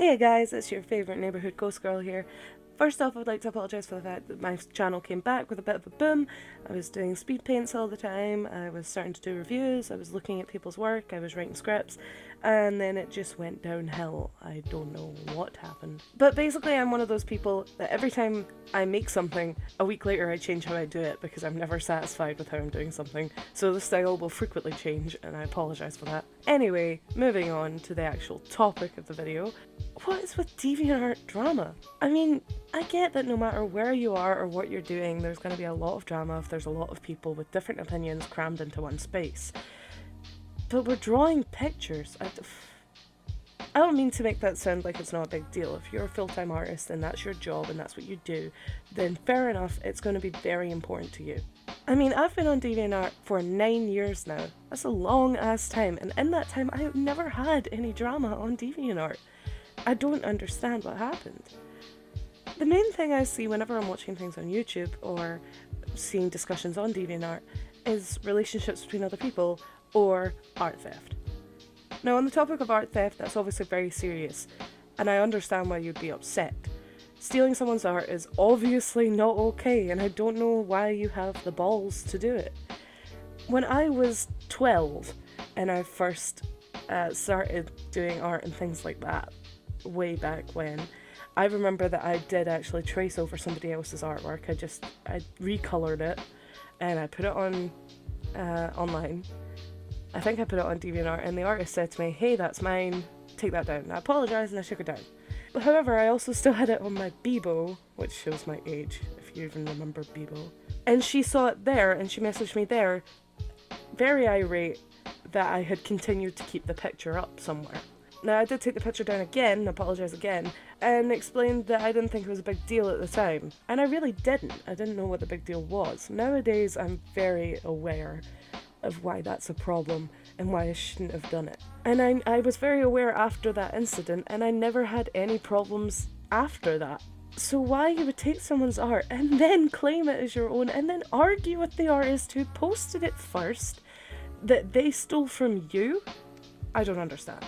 Hey guys, it's your favourite neighbourhood ghost girl here. First off, I'd like to apologise for the fact that my channel came back with a bit of a boom. I was doing speed paints all the time, I was starting to do reviews, I was looking at people's work, I was writing scripts, and then it just went downhill. I don't know what happened. But basically I'm one of those people that every time I make something, a week later I change how I do it because I'm never satisfied with how I'm doing something. So the style will frequently change, and I apologise for that. Anyway, moving on to the actual topic of the video. What is with DeviantArt drama? I mean, I get that no matter where you are or what you're doing, there's going to be a lot of drama if there's a lot of people with different opinions crammed into one space. But we're drawing pictures. I don't mean to make that sound like it's not a big deal. If you're a full-time artist and that's your job and that's what you do, then fair enough, it's going to be very important to you. I mean, I've been on DeviantArt for 9 years now. That's a long ass time, and in that time I've never had any drama on DeviantArt. I don't understand what happened. The main thing I see whenever I'm watching things on YouTube or seeing discussions on DeviantArt is relationships between other people or art theft. Now, on the topic of art theft, that's obviously very serious, and I understand why you'd be upset. Stealing someone's art is obviously not okay, and I don't know why you have the balls to do it. When I was 12 and I first started doing art and things like that, way back when, I remember that I did actually trace over somebody else's artwork. I recolored it and I put it on online. I think I put it on DeviantArt, and the artist said to me, "Hey, that's mine, take that down." I apologised and I took it down. However, I also still had it on my Bebo, which shows my age, if you even remember Bebo. And she saw it there, and she messaged me there, very irate that I had continued to keep the picture up somewhere. Now, I did take the picture down again, apologise again, and explained that I didn't think it was a big deal at the time. And I really didn't. I didn't know what the big deal was. Nowadays, I'm very aware of why that's a problem and why I shouldn't have done it. And I was very aware after that incident, and I never had any problems after that. So why you would take someone's art and then claim it as your own and then argue with the artist who posted it first that they stole from you? I don't understand.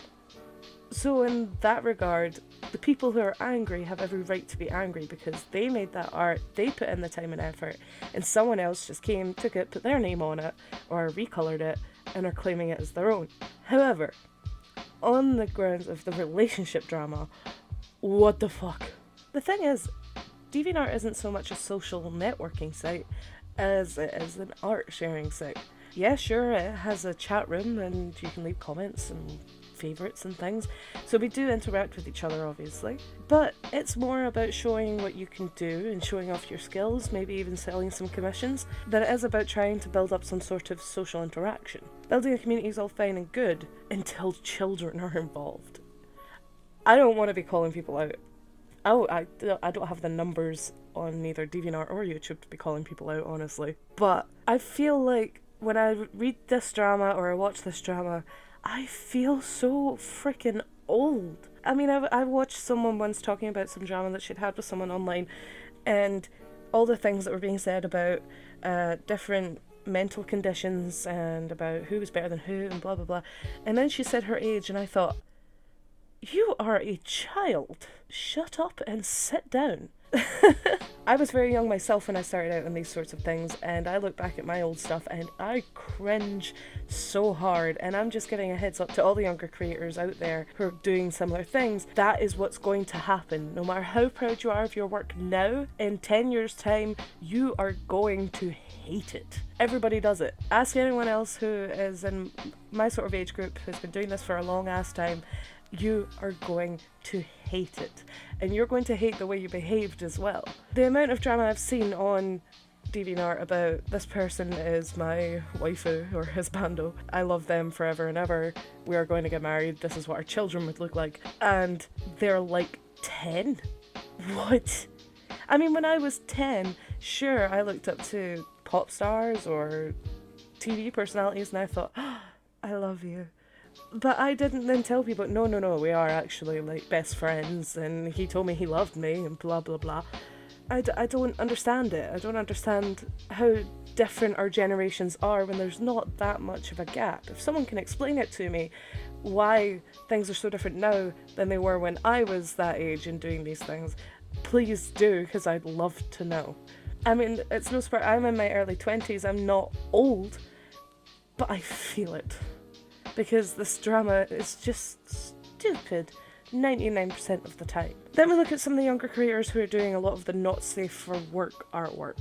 So in that regard, the people who are angry have every right to be angry because they made that art, they put in the time and effort, and someone else just came, took it, put their name on it, or recolored it, and are claiming it as their own. However, on the grounds of the relationship drama, what the fuck? The thing is, DeviantArt isn't so much a social networking site as it is an art sharing site. Yeah, sure, it has a chat room and you can leave comments and favourites and things, so we do interact with each other obviously, but it's more about showing what you can do and showing off your skills, maybe even selling some commissions, than it is about trying to build up some sort of social interaction. Building a community is all fine and good until children are involved. I don't want to be calling people out. I don't have the numbers on either DeviantArt or YouTube to be calling people out, honestly, but I feel like when I read this drama or I watch this drama, I feel so freaking old. I mean, I watched someone once talking about some drama that she'd had with someone online, and all the things that were being said about different mental conditions and about who was better than who and blah blah blah. And then she said her age, and I thought, you are a child. Shut up and sit down. I was very young myself when I started out on these sorts of things, and I look back at my old stuff and I cringe so hard, and I'm just giving a heads up to all the younger creators out there who are doing similar things. That is what's going to happen. No matter how proud you are of your work now, in 10 years time, you are going to hate it. Everybody does it. Ask anyone else who is in my sort of age group who's been doing this for a long ass time. You are going to hate it, and you're going to hate the way you behaved as well. The amount of drama I've seen on DeviantArt about this person is my waifu or husbando, I love them forever and ever, we are going to get married, this is what our children would look like, and they're like 10? What? I mean, when I was 10, sure, I looked up to pop stars or TV personalities and I thought, oh, I love you. But I didn't then tell people, no, we are actually like best friends, and he told me he loved me and blah blah blah. I don't understand it. I don't understand how different our generations are when there's not that much of a gap. If someone can explain it to me, why things are so different now than they were when I was that age and doing these things, please do, because I'd love to know. I mean, it's no surprise, I'm in my early 20s, I'm not old, but I feel it. Because this drama is just stupid 99% of the time. Then we look at some of the younger creators who are doing a lot of the not safe for work artwork.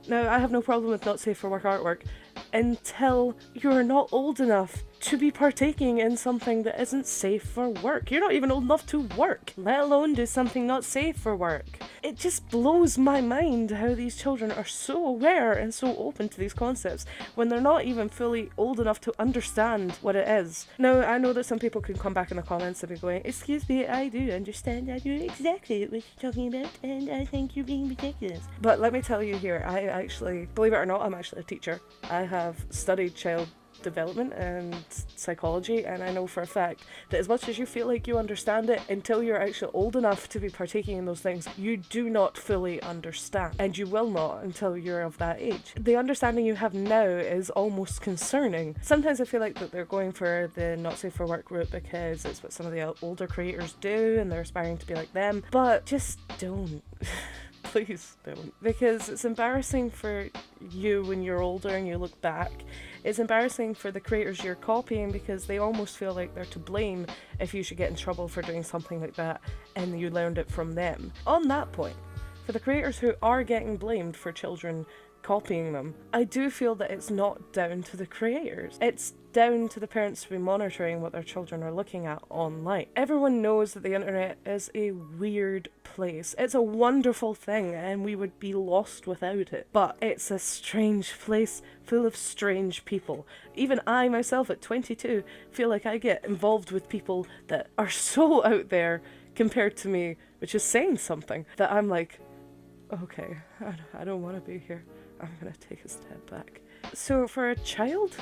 Now, I have no problem with not safe for work artwork until you're not old enough to be partaking in something that isn't safe for work. You're not even old enough to work, let alone do something not safe for work. It just blows my mind how these children are so aware and so open to these concepts when they're not even fully old enough to understand what it is. Now, I know that some people can come back in the comments and be going, excuse me, I do understand, I know exactly what you're talking about, and I think you're being ridiculous. But let me tell you here, I actually, believe it or not, I'm actually a teacher. I have studied child development and psychology, and I know for a fact that as much as you feel like you understand it, until you're actually old enough to be partaking in those things, you do not fully understand, and you will not until you're of that age. The understanding you have now is almost concerning. Sometimes I feel like that they're going for the not safe for work route because it's what some of the older creators do and they're aspiring to be like them, but just don't. Please don't. Because it's embarrassing for you when you're older and you look back. It's embarrassing for the creators you're copying because they almost feel like they're to blame if you should get in trouble for doing something like that and you learned it from them. On that point, for the creators who are getting blamed for children copying them, I do feel that it's not down to the creators. It's down to the parents to be monitoring what their children are looking at online. Everyone knows that the internet is a weird place. It's a wonderful thing and we would be lost without it. But it's a strange place full of strange people. Even I myself at 22 feel like I get involved with people that are so out there compared to me, which is saying something that I'm like, okay, I don't want to be here. I'm gonna take a step back. So for a child,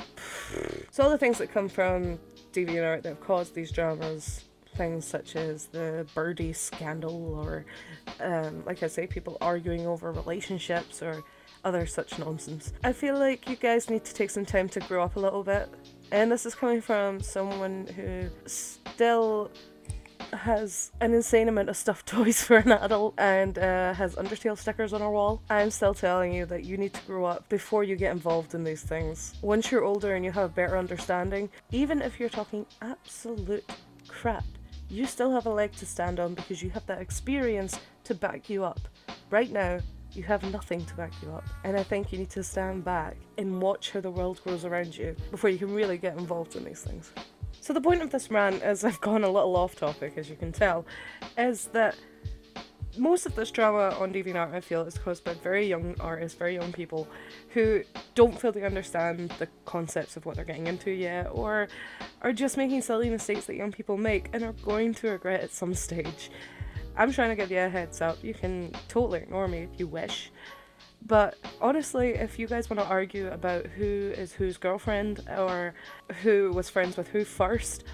so all the things that come from DeviantArt that have caused these dramas, things such as the birdie scandal or, like I say, people arguing over relationships or other such nonsense. I feel like you guys need to take some time to grow up a little bit. And this is coming from someone who still has an insane amount of stuffed toys for an adult and has Undertale stickers on her wall. I'm still telling you that you need to grow up before you get involved in these things. Once you're older and you have a better understanding, even if you're talking absolute crap, you still have a leg to stand on because you have that experience to back you up. Right now, you have nothing to back you up. And I think you need to stand back and watch how the world grows around you before you can really get involved in these things. So the point of this rant, as I've gone a little off topic, as you can tell, is that most of this drama on DeviantArt, I feel, is caused by very young artists, very young people, who don't feel they understand the concepts of what they're getting into yet, or are just making silly mistakes that young people make and are going to regret at some stage. I'm trying to give you a heads up. You can totally ignore me if you wish. But honestly, if you guys want to argue about who is whose girlfriend or who was friends with who first,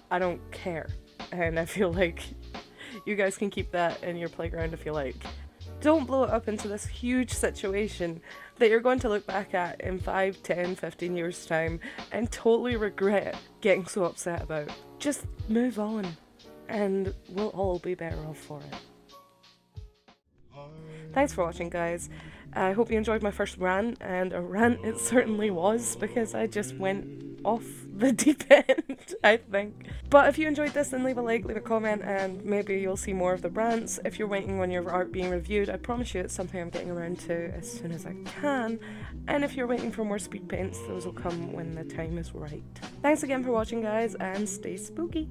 I don't care. And I feel like you guys can keep that in your playground if you like. Don't blow it up into this huge situation that you're going to look back at in 5, 10, 15 years' time and totally regret getting so upset about. Just move on and we'll all be better off for it. Thanks for watching, guys. I hope you enjoyed my first rant, and a rant it certainly was, because I just went off the deep end, I think. But if you enjoyed this, then leave a like, leave a comment, and maybe you'll see more of the rants. If you're waiting on your art being reviewed, I promise you it's something I'm getting around to as soon as I can. And if you're waiting for more speed paints, those will come when the time is right. Thanks again for watching, guys, and stay spooky!